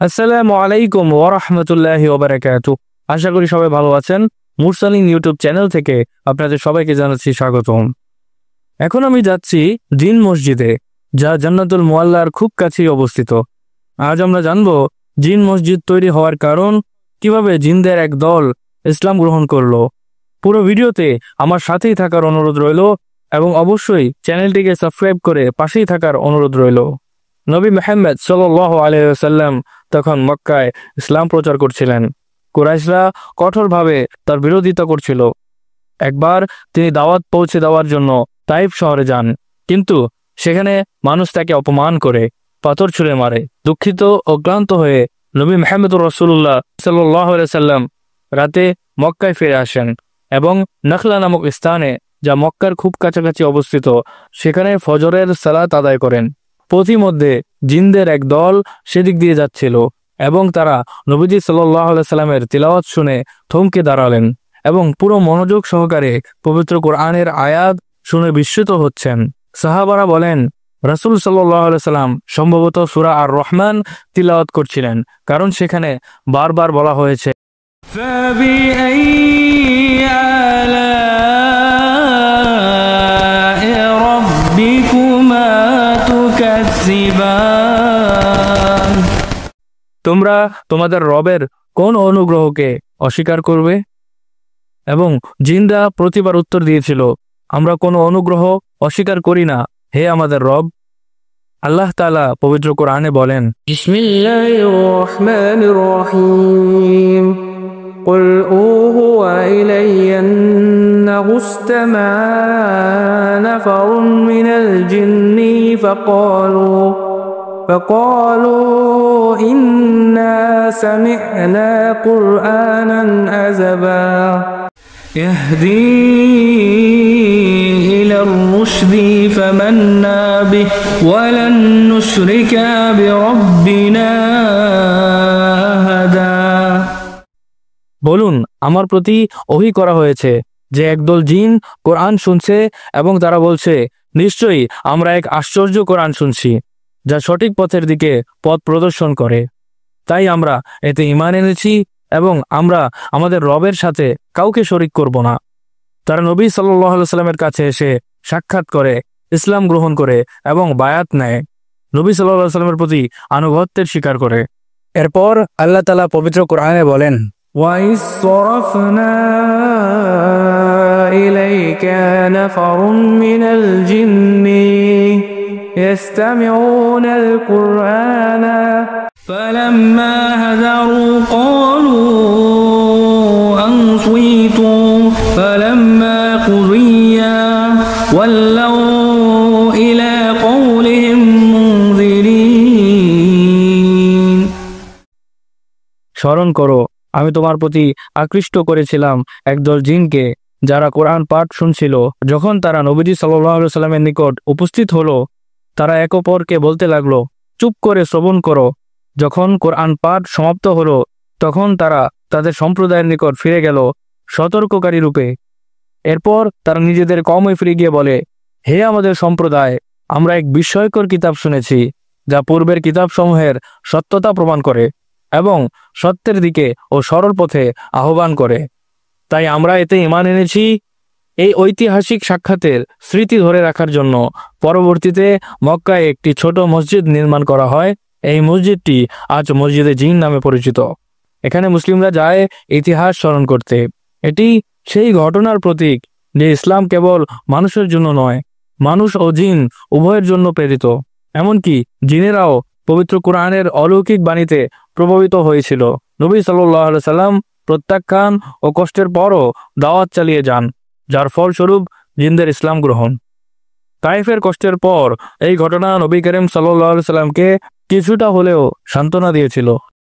আসসালামু আলাইকুম ওয়া রাহমাতুল্লাহি ওয়া বারাকাতুহু। আশা করি সবাই ভালো আছেন। মুরসালিন ইউটিউব চ্যানেল থেকে আপনাদের সবাইকে জানাচ্ছি স্বাগতম। এখন আমি যাচ্ছি জিন মসজিদে, যা জান্নাতুল মুআল্লার খুব কাছেই অবস্থিত। আজ আমরা জানব জিন মসজিদ তৈরি হওয়ার কারণ, কিভাবে জিনদের এক দল ইসলাম গ্রহণ করলো। পুরো ভিডিওতে আমার সাথেই থাকার অনুরোধ রইল এবং অবশ্যই চ্যানেলটিকে সাবস্ক্রাইব করে পাশেই থাকার অনুরোধ রইল। নবী মুহাম্মদ সাল্লাল্লাহু আলাইহি ওয়াসাল্লাম তখন মক্কায় ইসলাম প্রচার করছিলেন। কুরাইশরা কঠোরভাবে তার বিরোধিতা করছিল। একবার তিনি দাওয়াত পৌঁছে দেওয়ার জন্য তাইফ শহরে যান, কিন্তু সেখানে মানুষ তাকে অপমান করে পাথর ছুঁড়ে মারে। দুঃখিত ও ক্লান্ত হয়ে নবী মুহাম্মদুর রাসূলুল্লাহ সাল্লাল্লাহু আলাইহি ওয়াসাল্লাম রাতে মক্কায় ফিরে আসেন এবং নখলা নামক স্থানে, যা মক্কার খুব কাছাকাছি অবস্থিত, সেখানে ফজরের সালাত আদায় করেন। পথিমধ্যে জিনদের এক দল সেদিক দিয়ে যাচ্ছিল এবং তারা নবীজি সাল্লাল্লাহু আলাইহি সাল্লামের তিলাওয়াত শুনে থমকে দাঁড়ালেন এবং পুরো মনোযোগ সহকারে পবিত্র কোরআনের আয়াত শুনে বিস্মিত হচ্ছেন। সাহাবারা বলেন, রাসূল সাল্লাল্লাহু আলাইহি সাল্লাম সম্ভবত সূরা আর রহমান তিলাওয়াত করছিলেন, কারণ সেখানে বারবার বলা হয়েছে তোমরা তোমাদের রবের কোন অনুগ্রহকে অস্বীকার করবে? এবং জিনরা প্রতিবার উত্তর দিয়েছিল, আমরা কোনো অনুগ্রহ অস্বীকার করি না, হে আমাদের রব। আল্লাহ তাআলা পবিত্র কোরআনে বলেন, বিসমিল্লাহির রহমানির রহিম, কুল উহুয়া ইলাইয়া আন্নাহু ইসতামা নাফারুন মিনাল জিন্নি فقالوا إنا سمعنا قرآنا عجبا يهدي إلى الرشد فمنا به ولن نشرك بربنا أحدا। বলুন, আমার প্রতি ওহী করা হয়েছে যে একদল জিন কোরআন শুনছে এবং তারা বলছে, নিশ্চয়ই আমরা এক আশ্চর্য কোরআন শুনছি, যা সঠিক পথের দিকে পথ প্রদর্শন করে। তাই আমরা এতে ঈমান এনেছি এবং আমরা আমাদের রবের সাথে কাউকে শরিক করব না। তারা নবী সাল্লাল্লাহু আলাইহি সাল্লামের কাছে এসে সাক্ষাৎ করে, ইসলাম গ্রহণ করে এবং বায়াত নেয়, নবী সাল্লাল্লাহু আলাইহি সাল্লামের প্রতি আনুগত্যের স্বীকার করে। এরপর আল্লাহ তাআলা পবিত্র কোরআনে বলেন, وَإِذْ صَرَفْنَا إِلَيْكَ نَفَرٌ مِّنَ الْجِنِّ يستمعون القرآن فلما حضروا قالوا أنصتوا فلما قضي ولوا إلى قولهم منذرين। স্মরণ করো, আমি তোমার প্রতি আকৃষ্ট করেছিলাম একদল জিনকে, যারা কোরআন পাঠ শুনছিল। যখন তারা নবীজি সাল্লাল্লাহু আলাইহি সাল্লামের নিকট উপস্থিত হলো, তারা একে অপরকে বলতে লাগলো, চুপ করে শ্রবণ করো। যখন কোরআন পাঠ সমাপ্ত হলো, তখন তারা তাদের সম্প্রদায়ের নিকট ফিরে গেল সতর্ককারী রূপে। এরপর তারা নিজেদের কওমে ফিরে গিয়ে বলে, হে আমাদের সম্প্রদায়, আমরা এক বিস্ময়কর কিতাব শুনেছি, যা পূর্বের কিতাবসমূহের সত্যতা প্রমাণ করে এবং সত্যের দিকে ও সরল পথে আহ্বান করে। তাই আমরা এতে ঈমান এনেছি। এই ঐতিহাসিক সাক্ষাতের স্মৃতি ধরে রাখার জন্য পরবর্তীতে মক্কায় একটি ছোট মসজিদ নির্মাণ করা হয়। এই মসজিদটি আজ মসজিদে জিন নামে পরিচিত। এখানে মুসলিমরা যায় ইতিহাস স্মরণ করতে। এটি সেই ঘটনার প্রতীক যে ইসলাম কেবল মানুষের জন্য নয়, মানুষ ও জিন উভয়ের জন্য প্রেরিত। এমনকি জিনেরাও পবিত্র কোরআনের অলৌকিক বাণীতে প্রভাবিত হয়েছিল। নবী সাল্লাল্লাহু আলাইহি সাল্লাম প্রত্যাখ্যান ও কষ্টের পরও দাওয়াত চালিয়ে যান, যার ফলস্বরূপ জিনদের ইসলাম গ্রহণ। তাইফের কষ্টের পর এই ঘটনা নবী করিম সাল্লাল্লাহু আলাইহি সাল্লামকে কিছুটা হলেও সান্ত্বনা দিয়েছিল।